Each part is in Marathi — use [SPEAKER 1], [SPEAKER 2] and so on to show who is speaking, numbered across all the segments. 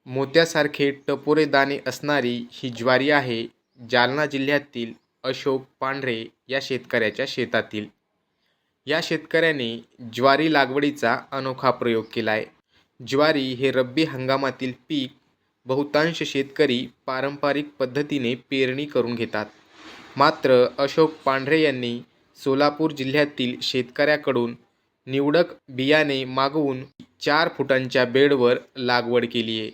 [SPEAKER 1] मोत्यासारखे टपोरे दाणे असणारी ही ज्वारी आहे जालना जिल्ह्यातील अशोक पांढरे या शेतकऱ्याच्या शेतातील. या शेतकऱ्याने ज्वारी लागवडीचा अनोखा प्रयोग केला आहे. ज्वारी हे रब्बी हंगामातील पीक बहुतांश शेतकरी पारंपरिक पद्धतीने पेरणी करून घेतात. मात्र अशोक पांढरे यांनी सोलापूर जिल्ह्यातील शेतकऱ्याकडून निवडक बियाणे मागवून 4 फुटांच्या बेडवर लागवड केली आहे.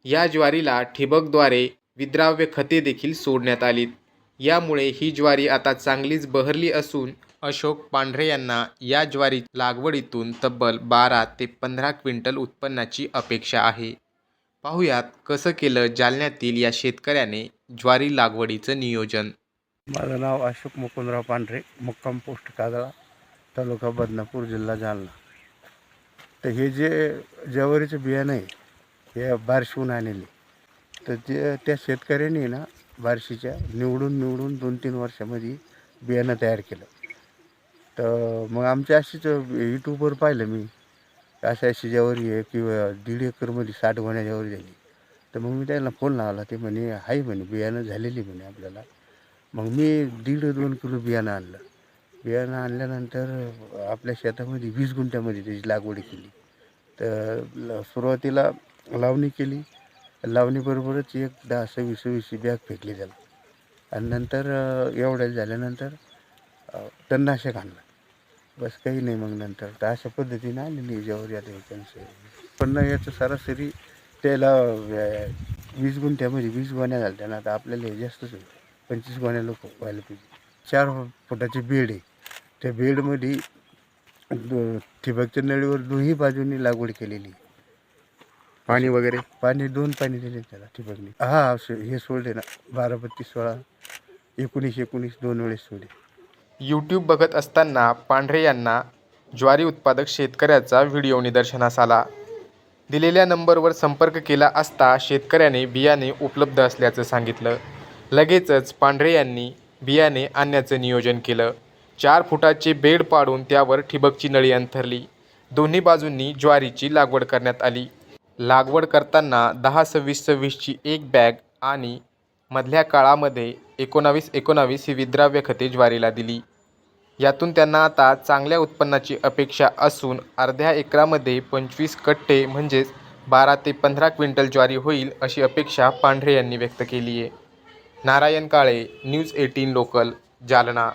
[SPEAKER 1] या ज्वारीला ठिबकद्वारे विद्राव्य खते देखील सोडण्यात आलीत. यामुळे ही ज्वारी आता चांगलीच बहरली असून अशोक पांढरे यांना या ज्वारी लागवडीतून तब्बल 12 ते 15 क्विंटल उत्पन्नाची अपेक्षा आहे. पाहुयात कसं केलं जालन्यातील या शेतकऱ्याने ज्वारी लागवडीचं नियोजन.
[SPEAKER 2] माझं नाव अशोक मुकुंदराव पांढरे, मुक्काम पोस्ट कादळा, तालुका बदनापूर, जिल्हा जालना. तर हे जे ज्वारीचं बियाणं आहे हे बार्शीहून आलेले. तर ते त्या शेतकऱ्यांनी ना बार्शीच्या निवडून 2-3 वर्षामध्ये बियाणं तयार केलं. तर मग आमच्या अशीच यूट्यूबवर पाहिलं मी, अशी ज्वारी आहे किंवा 1.5 एकरमध्ये 60 गोण्या ज्वारी झाली. तर मग मी त्यांना फोन लावला. ते म्हणे आहे म्हणे बियाणं झालेली म्हणे आपल्याला. मग मी 1.5-2 किलो बियाणं आणलं. बियाणं आणल्यानंतर आपल्या शेतामध्ये 20 गुंठ्यामध्ये त्याची लागवड केली. तर सुरुवातीला लावणी केली. लावणीबरोबरच एक 10-20 बॅग फेकली त्याला. आणि नंतर एवढ्या झाल्यानंतर तणनाशक आणलं. बस काही नाही. मग नंतर तर अशा पद्धतीने आलेली ज्वारी आता ह्याच्यानुसार. पण याचं सरासरी त्याला 20 गुंठ्यामध्ये 20 गोण्या झाल्या त्यांना. आता आपल्याला हे जास्तच होईल, 25 गोण्या लोक व्हायला पाहिजे. 4 फुटाची बेड आहे. त्या बेडमध्ये ठिबकच्या नळीवर दोन्ही बाजूंनी लागवड केलेली.
[SPEAKER 1] पाणी वगैरे
[SPEAKER 2] पाणी 2 पाणी दिले त्याला ठिबकने. हे सोडले ना 12-32-16, 19-19 2 वेळेस सोडले.
[SPEAKER 1] यूट्यूब बघत असताना पांढरे यांना ज्वारी उत्पादक शेतकऱ्याचा व्हिडिओ निदर्शनास आला. दिलेल्या नंबरवर संपर्क केला असता शेतकऱ्याने बियाणे उपलब्ध असल्याचं सांगितलं. लगेचच पांढरे यांनी बियाणे आणण्याचं नियोजन केलं. 4 फुटाचे बेड पाडून त्यावर ठिबकची नळी अंथरली. दोन्ही बाजूंनी ज्वारीची लागवड करण्यात आली. लागवड करताना 10-26-26 ची एक बॅग आणि मधल्या काळामध्ये 19-19 ही विद्राव्य खते ज्वारीला दिली. यातून त्यांना आता चांगल्या उत्पन्नाची अपेक्षा असून अर्ध्या एकरामध्ये 25 कट्टे म्हणजेच 12 ते 15 क्विंटल ज्वारी होईल अशी अपेक्षा पांढरे यांनी व्यक्त केली आहे. Narayan Kale, news 18 local, Jalna.